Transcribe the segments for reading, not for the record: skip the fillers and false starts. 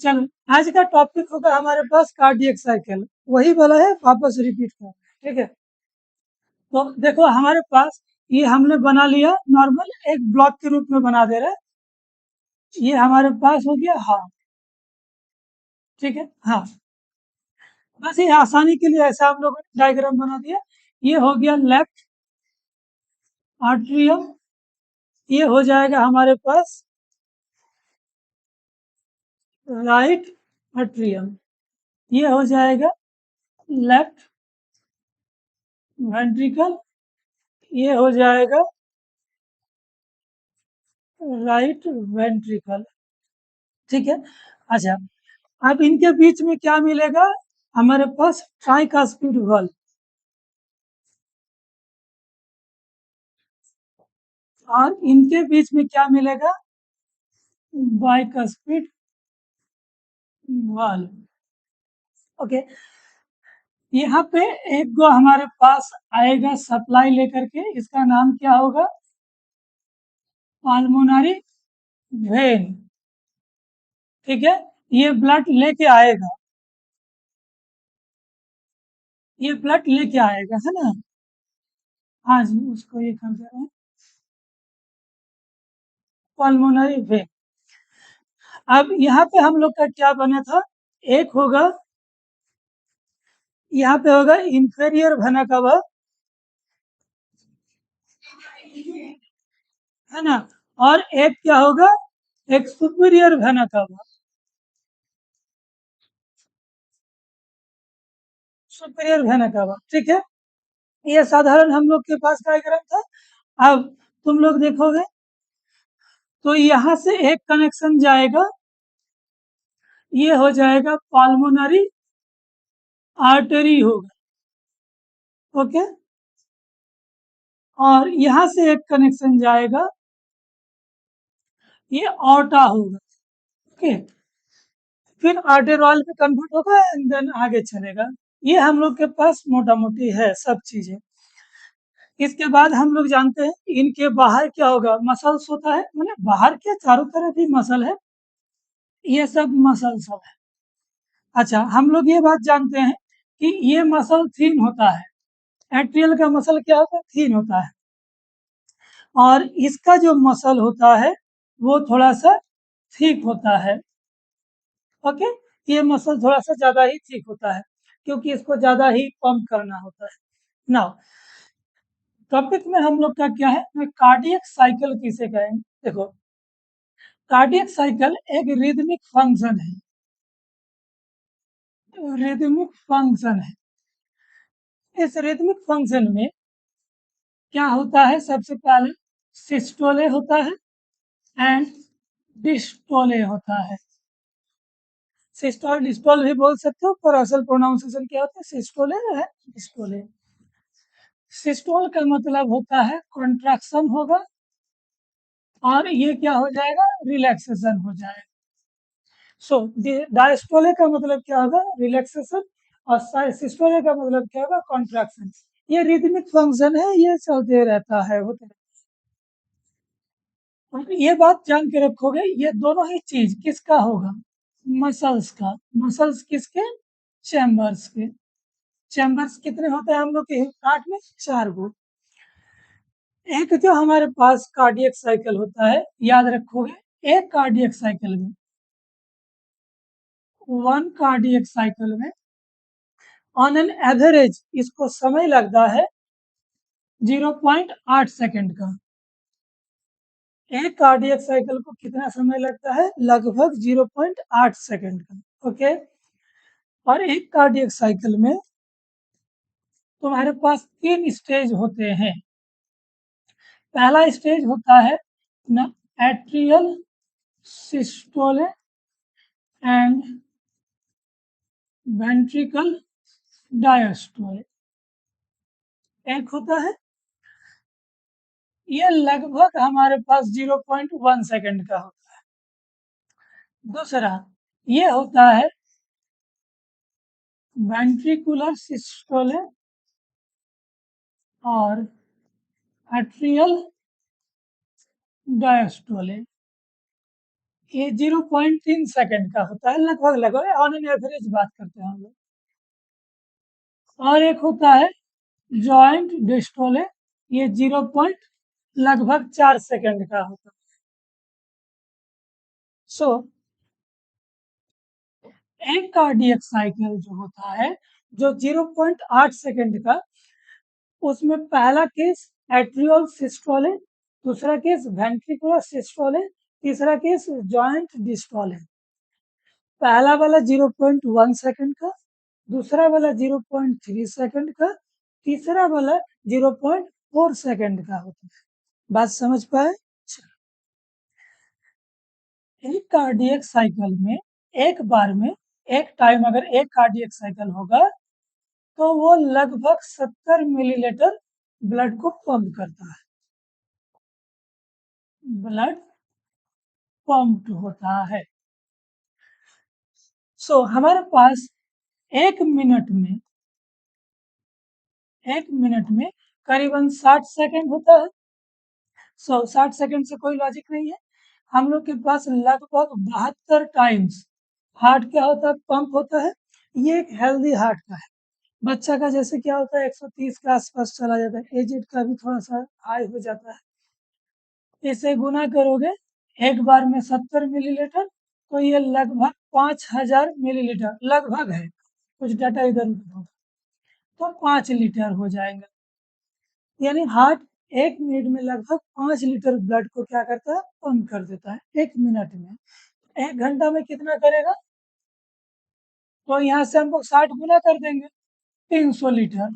चलो आज का टॉपिक होगा हमारे पास कार्डियक साइकिल, वही वाला है, वापस रिपीट कर। ठीक है, तो देखो हमारे पास ये हमने बना लिया, नॉर्मल एक ब्लॉक के रूप में बना दे रहे हैं। ये हमारे पास हो गया हार्ट। ठीक है, हाँ, बस ये आसानी के लिए ऐसा हम लोग डायग्राम बना दिया। ये हो गया लेफ्ट आर्ट्रियम, ये हो जाएगा हमारे पास राइट आर्ट्रियम, ये हो जाएगा लेफ्ट वेंट्रिकल, ये हो जाएगा राइट वेंट्रिकल। ठीक है, अच्छा, अब इनके बीच में क्या मिलेगा? हमारे पास ट्राइकास्पिड वाल्व, और इनके बीच में क्या मिलेगा? Bicuspid valve. ओके, यहाँ पे एक गो हमारे पास आएगा सप्लाई लेकर के, इसका नाम क्या होगा? पाल्मोनरी वेन। ठीक है, ये ब्लड लेके आएगा, ये ब्लड लेके आएगा, है ना? हाँ जी, उसको ये कर दे रहे हैं, पाल्मोनरी वेन। अब यहाँ पे हम लोग का क्या बना था? एक होगा, यहाँ पे होगा इंफेरियर वेना कवा, है ना? और एक क्या होगा? एक सुपीरियर वेना कवा, सुपीरियर वेना कवा। ठीक है, ये साधारण हम लोग के पास डायग्राम था। अब तुम लोग देखोगे तो यहाँ से एक कनेक्शन जाएगा, ये हो जाएगा पाल्मोनरी आर्टरी होगा। ओके, और यहाँ से एक कनेक्शन जाएगा, ये ऑर्टा होगा। ओके, फिर आर्टेरियल में कन्वर्ट होगा एंड देन आगे चलेगा। ये हम लोग के पास मोटा मोटी है सब चीजें। इसके बाद हम लोग जानते हैं इनके बाहर क्या होगा? मसल्स होता है, मतलब बाहर के चारों तरफ ही मसल है, ये सब मसल सब है। अच्छा, हम लोग ये बात जानते हैं कि ये मसल थीन होता है, एट्रियल का मसल क्या होता है? थीन होता है, और इसका जो मसल होता है वो थोड़ा सा थिक होता है। ओके, ये मसल थोड़ा सा ज्यादा ही थिक होता है क्योंकि इसको ज्यादा ही पंप करना होता है। नाउ टॉपिक में हम लोग का क्या है? कार्डियक साइकिल किसे कहेंगे? देखो, कार्डियक साइकिल एक रिदमिक फंक्शन है, रिदमिक फंक्शन है। इस रिदमिक फंक्शन में क्या होता है? सबसे पहले सिस्टोले होता है एंड डिस्टोले होता है। सिस्टोल डिस्टोल भी बोल सकते हो, पर असल प्रोनाउंसिएशन क्या होता है? सिस्टोले है, डिस्टोले। सिस्टोल का मतलब होता है कॉन्ट्रैक्शन होगा, और ये क्या हो जाएगा? रिलैक्सेशन हो जाएगा। सो डायस्टोले का मतलब क्या होगा? रिलैक्सेशन, और सिस्टोले का मतलब क्या होगा? कॉन्ट्रैक्शन। ये रिदमिक फंक्शन है, ये चलते रहता है, होते रहता है। और ये बात जान के रखोगे, ये दोनों ही चीज किसका होगा? मसल्स का। मसल्स किसके? चैम्बर्स के। चैम्बर्स कितने होते हैं हम लोग के हार्ट में? 4 गो। एक जो हमारे पास कार्डियक साइकिल होता है, याद रखोगे, एक कार्डियक साइकिल में, वन कार्डियक साइकिल में ऑन एन एवरेज इसको समय लगता है 0.8 सेकेंड का। एक कार्डियक साइकिल को कितना समय लगता है? लगभग 0.8 सेकेंड का। ओके, और एक कार्डियक साइकिल में तुम्हारे पास 3 स्टेज होते हैं। पहला स्टेज होता है ना एट्रियल सिस्टोले एंड वेंट्रिकल डायस्टोले, एक होता है, ये लगभग हमारे पास 0.1 सेकेंड का होता है। दूसरा ये होता है वेंट्रिकुलर सिस्टोले और एट्रियल डायस्टोले, ये 0.3 सेकंड का होता है, लगभग लगभग ऑन एन एवरेज बात करते हैं हम लोग। और एक होता है जॉइंट डिस्टोले, ये 0 पॉइंट लगभग 4 सेकंड का होता है। सो एक कार्डियक साइकिल जो होता है, जो 0.8 सेकंड का, उसमें पहला केस एट्रियल सिस्टोल है, दूसरा केस वेंट्रिकुलर सिस्टोल है, तीसरा केस जॉइंट डिस्टोल है। पहला वाला 0.1 सेकंड का, दूसरा वाला 0.3 सेकंड का, तीसरा वाला 0.4 सेकंड का होता है। बात समझ पाए? एक कार्डियक साइकिल में एक बार में एक टाइम अगर एक कार्डियक साइकिल होगा तो वो लगभग 70 मिलीलीटर ब्लड को पंप करता है। ब्लड पंप होता है। सो हमारे पास एक मिनट में करीबन 60 सेकंड होता है। 60 सेकंड से कोई लॉजिक नहीं है। हम लोग के पास लगभग 72 टाइम्स हार्ट क्या होता है, पंप होता है। ये एक हेल्दी हार्ट का है। बच्चा का जैसे क्या होता है 130 के आसपास चला जाता है, एजेड का भी थोड़ा सा हाई हो जाता है। इसे गुना करोगे एक बार में 70 मिलीलीटर, तो ये लगभग 5000 मिलीलीटर लगभग है, कुछ डाटा इधर उधर होगा तो 5 लीटर हो जाएगा। यानी हार्ट एक मिनट में लगभग 5 लीटर ब्लड को क्या करता है, पंप कर देता है एक मिनट में। एक घंटा में कितना करेगा, तो यहाँ से हमको 60 गुना कर देंगे, 300 लीटर,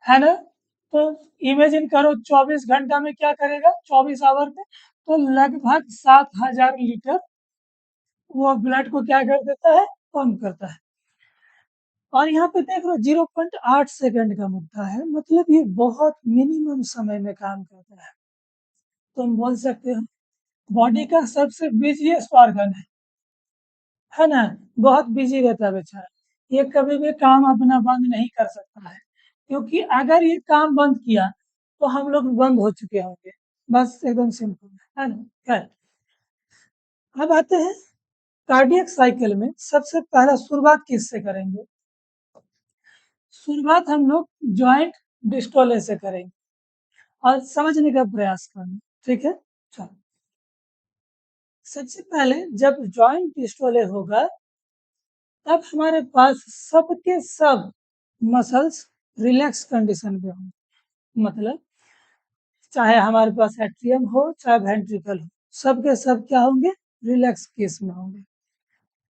है ना। तो इमेजिन करो 24 घंटा में क्या करेगा, 24 आवर में तो लगभग 7000 लीटर वो ब्लड को क्या कर देता है, पंप करता है। और यहाँ पे देख लो 0.8 सेकंड का मुद्दा है, मतलब ये बहुत मिनिमम समय में काम करता है। तुम बोल सकते हो बॉडी का सबसे बिजीएस्ट ऑर्गन है ना, बहुत बिजी रहता है बेचारा। ये कभी भी काम अपना बंद नहीं कर सकता है, क्योंकि अगर ये काम बंद किया तो हम लोग बंद हो चुके होंगे। बस एकदम सिंपल है ना। खैर, अब आते हैं कार्डियक साइकिल में सबसे पहला शुरुआत किससे करेंगे। शुरुआत हम लोग जॉइंट डिस्टोले से करेंगे और समझने का प्रयास करना, ठीक है। चलो, सबसे पहले जब जॉइंट डिस्टोले होगा तब हमारे पास सबके सब मसल्स रिलैक्स कंडीशन पे होंगे। मतलब चाहे हमारे पास एट्रियम हो चाहे वेंट्रिकल हो, सबके सब क्या होंगे, रिलैक्स केस में होंगे।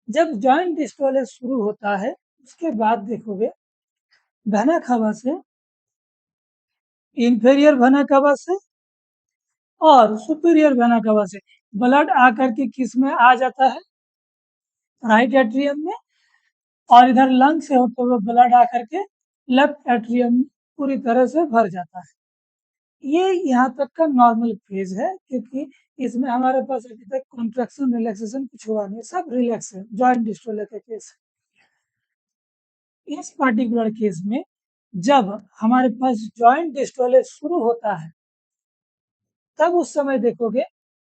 जब जॉइंट डिस्टोले शुरू होता है उसके बाद देखोगे वेना कावा से, इंफेरियर वेना कावा से और सुपीरियर वेना कावा से ब्लड आकर के किस में आ जाता है, राइट एट्रियम में, और इधर लंग से होते हुए ब्लड आकर के लेफ्ट एट्रियम में पूरी तरह से भर जाता है। ये यहाँ तक का नॉर्मल फेज है, क्योंकि इसमें हमारे पास अभी तक कॉन्ट्रैक्शन रिलैक्सेशन कुछ हुआ नहीं, सब रिलैक्स है जॉइंट डिस्टोले का केस। इस पर्टिकुलर केस में जब हमारे पास जॉइंट डिस्टोले शुरू होता है तब उस समय देखोगे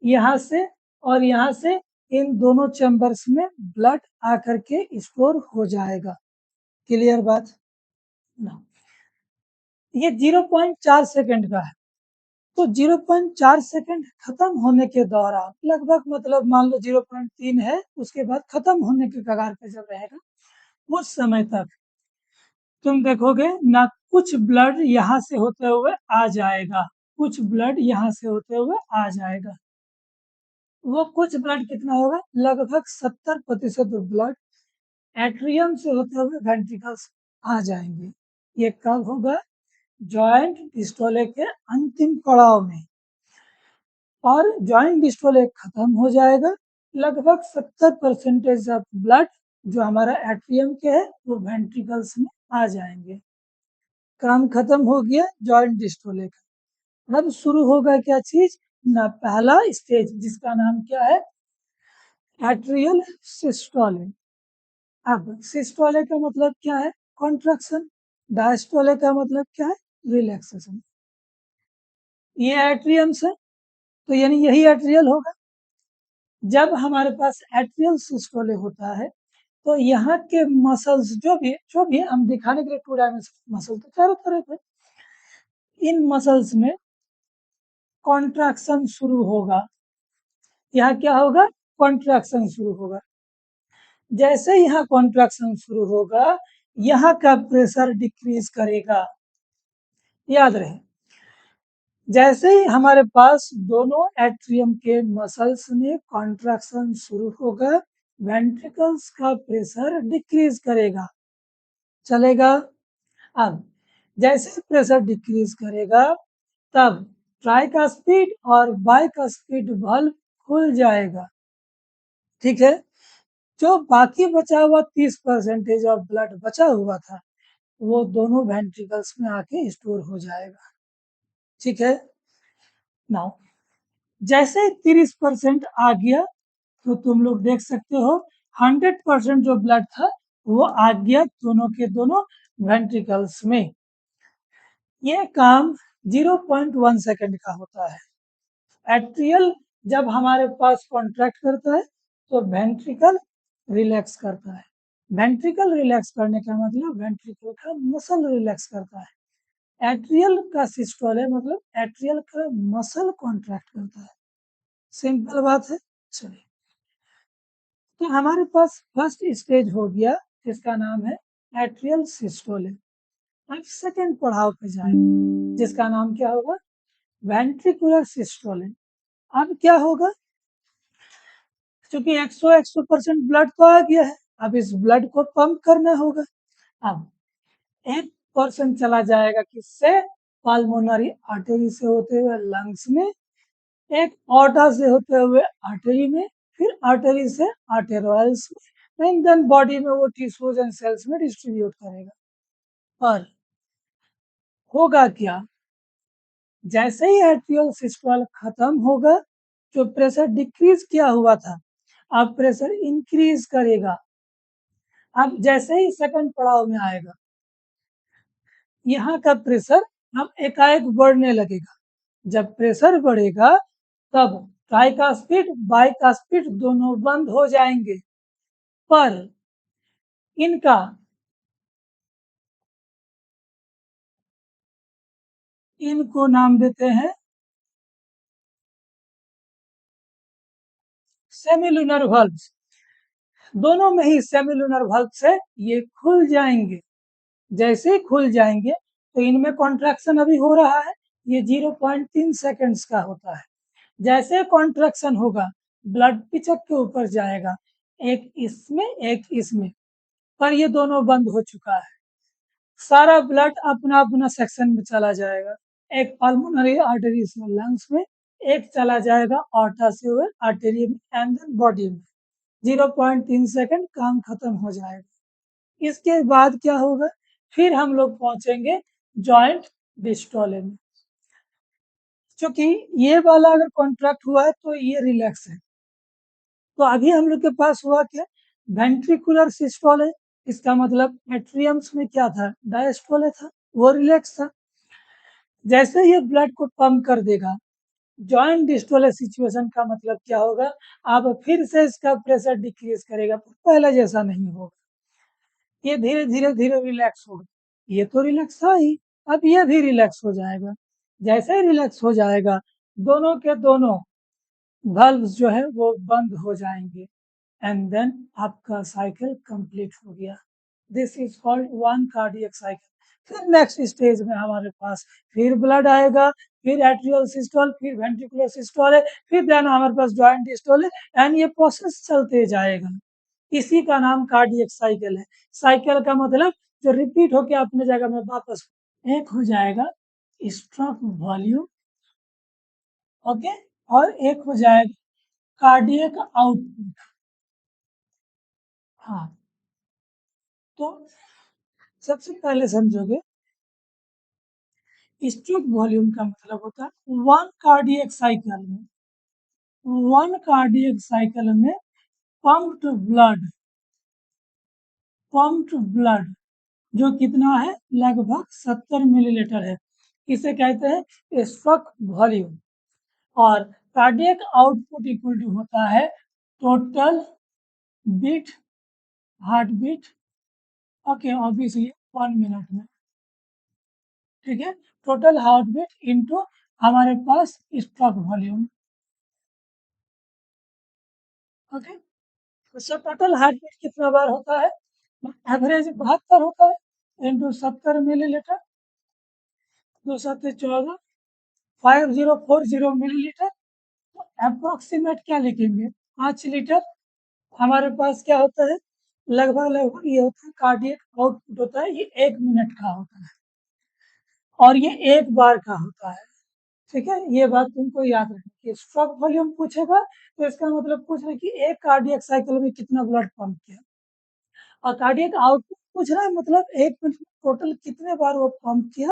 यहाँ से और यहाँ से इन दोनों चैम्बर्स में ब्लड आकर के स्टोर हो जाएगा। क्लियर बात ना। ये 0.4 सेकंड का है, तो 0.4 सेकंड खत्म होने के दौरान लगभग, मतलब मान लो 0.3 है, उसके बाद खत्म होने के कगार पे जब रहेगा उस समय तक तुम देखोगे ना, कुछ ब्लड यहाँ से होते हुए आ जाएगा, कुछ ब्लड यहाँ से होते हुए आ जाएगा। वो कुछ ब्लड कितना होगा, लगभग 70% ब्लड एट्रियम से होते हुए वेंट्रिकल्स आ जाएंगे। ये कब होगा, जॉइंट डिस्टोले के अंतिम पड़ाव में। और जॉइंट डिस्टोले खत्म हो जाएगा, लगभग 70% ऑफ ब्लड जो हमारा एट्रियम के है वो वेंट्रिकल्स में आ जाएंगे। काम खत्म हो गया जॉइंट डिस्टोले का। अब शुरू होगा क्या चीज ना, पहला स्टेज जिसका नाम क्या है, एट्रियल सिस्टोले। अब सिस्टोले का मतलब क्या है, कॉन्ट्रैक्शन। डायस्टोले का मतलब क्या है, रिलैक्सेशन। ये एट्रियम से, तो यानी यही एट्रियल होगा। जब हमारे पास एट्रियल सिस्टोले होता है तो यहाँ के मसल्स जो भी हम दिखाने के लिए 2 डायमेंशनल मसल तो चारों तरफ है, इन मसल्स में कॉन्ट्रैक्शन शुरू होगा। यहाँ क्या होगा? कॉन्ट्रैक्शन शुरू होगा। जैसे यहाँ कॉन्ट्रैक्शन शुरू होगा, यहाँ का प्रेशर डिक्रीज करेगा। याद रहे, जैसे ही हमारे पास दोनों एट्रियम के मसल्स में कॉन्ट्रैक्शन शुरू होगा, वेंट्रिकल्स का प्रेशर डिक्रीज करेगा। चलेगा? अब जैसे प्रेशर डिक्रीज करेगा, तब ट्राइकास्पिड और बाइकास्पिड वाल्व खुल जाएगा। ठीक है? जो बाकी बचा हुआ 30% ऑफ ब्लड बचा हुआ था, वो दोनों वेंट्रिकल्स में आके स्टोर हो जाएगा। ठीक है? नाउ जैसे 30% आ गया, तो तुम लोग देख सकते हो 100% जो ब्लड था वो आ गया दोनों के दोनों वेंट्रिकल्स में। ये काम 0.1 सेकंड का होता है। एट्रियल जब हमारे पास कॉन्ट्रैक्ट करता है तो वेंट्रिकल रिलैक्स करता है। वेंट्रिकल रिलैक्स करने का मतलब वेंट्रिकल का मसल रिलैक्स करता है। एट्रियल का सिस्टोल है मतलब एट्रियल का मसल कॉन्ट्रैक्ट करता है। सिंपल बात है। चलिए, तो हमारे पास फर्स्ट स्टेज हो गया जिसका नाम है एट्रियल सिस्टोल। अब सेकंड पड़ाव पे जाएंगे जिसका नाम क्या होगा? Ventricular systole. अब क्या होगा? क्योंकि 100% ब्लड तो आ गया है, अब इस ब्लड को पंप करना होगा। अब 1% चला जाएगा किससे? पाल्मोनरी आर्टरी से होते हुए लंग्स में, एक ऑर्टा से होते हुए आर्टरी में, फिर आर्टरी से आर्टेरियल्स में, एंड देन बॉडी में वो टिश्यूज एंड सेल्स में डिस्ट्रीब्यूट करेगा। और होगा क्या? जैसे ही एट्रियल सिस्टोल खत्म होगा, जो प्रेशर डिक्रीज किया हुआ था, अब प्रेशर इंक्रीज करेगा। अब जैसे ही सेकंड पड़ाव में आएगा, यहाँ का प्रेशर अब एकाएक बढ़ने लगेगा। जब प्रेशर बढ़ेगा तब ट्राइकास्पिड बाइकास्पिड दोनों बंद हो जाएंगे, पर इनको नाम देते हैं सेमिलुनर वाल्व्स। दोनों में ही सेमिलुनर वाल्व से ये खुल जाएंगे। जैसे ही खुल जाएंगे तो इनमें कॉन्ट्रैक्शन अभी हो रहा है, ये 0.3 सेकंड्स का होता है। जैसे कॉन्ट्रैक्शन होगा, ब्लड पिचक के ऊपर जाएगा, एक इसमें एक इसमें, पर ये दोनों बंद हो चुका है। सारा ब्लड अपना अपना सेक्शन में चला जाएगा। एक पल्मोनरी आर्टरी से लंग्स में, एक चला जाएगा ऑर्टा से हुए आर्टरी में, एंड देन बॉडी में। 0.3 सेकंड काम खत्म हो जाएगा। इसके बाद क्या होगा? फिर हम लोग पहुंचेंगे जॉइंट डिस्टोले में। क्योंकि ये वाला अगर कॉन्ट्रैक्ट हुआ है तो ये रिलैक्स है। तो अभी हम लोग के पास हुआ क्या? वेंट्रिकुलर सिस्टोल है, इसका मतलब एट्रियम्स में क्या था? डायस्टोले था, वो रिलैक्स था। जैसे ये ब्लड को पंप कर देगा, जॉइंट डिस्टोले सिचुएशन का मतलब क्या होगा? अब फिर से इसका प्रेशर डिक्रीज करेगा, पहले जैसा नहीं होगा। ये धीरे धीरे धीरे रिलैक्स होगा। ये तो रिलैक्स था ही, अब ये भी रिलैक्स हो जाएगा। जैसे ही रिलैक्स हो जाएगा, दोनों के दोनों वाल्व्स जो है वो बंद हो जाएंगे, एंड देन आपका साइकिल कंप्लीट हो गया। This is called one cardiac cycle. फिर नेक्स्ट स्टेज में हमारे पास फिर ब्लड आएगा, फिर एट्रियल सिस्टोल, फिर वेंट्रिकुलर सिस्टोल है, फिर देन हमारे पास जॉइंट डिस्टोल है, एंड ये प्रोसेस चलते जाएगा। इसी का नाम कार्डियक साइकिल है। साइकिल का मतलब जो रिपीट होके अपने जगह में वापस एक हो जाएगा स्ट्रोक वॉल्यूम, ओके, और एक हो जाएगा कार्डियक आउटपुट। हाँ, तो सबसे पहले समझोगे स्ट्रोक वॉल्यूम का मतलब होता है वन कार्डियक साइकिल में पंप्ड ब्लड जो कितना है? लगभग 70 मिलीलीटर है। इसे कहते हैं स्ट्रोक वॉल्यूम। और कार्डियक आउटपुट इक्वल टू होता है total beat, heart beat, okay obviously 1 minute में, ठीक है। टोटल हार्ट बीट इनटू हमारे पास स्ट्रोक वॉल्यूम, ओके। तो टोटल हार्ट बीट कितना बार होता है? एवरेज 72 होता है इनटू 70 मिलीलीटर, 2 7 14, 5040 मिलीलीटर। अप्रोक्सीमेट क्या लिखेंगे? 5 लीटर। हमारे पास क्या होता है? लगभग लगभग ये होता है कार्डियक आउटपुट होता है, ये 1 मिनट का होता है और ये 1 बार का होता है, ठीक है। ये बात तुमको याद रखनी है। स्ट्रोक वॉल्यूम पूछेगा तो इसका मतलब पूछ रहा है कि एक कार्डियक साइकिल में कितना ब्लड पंप किया, और कार्डियक आउटपुट पूछ रहा है मतलब 1 मिनट में टोटल कितने बार वो पंप किया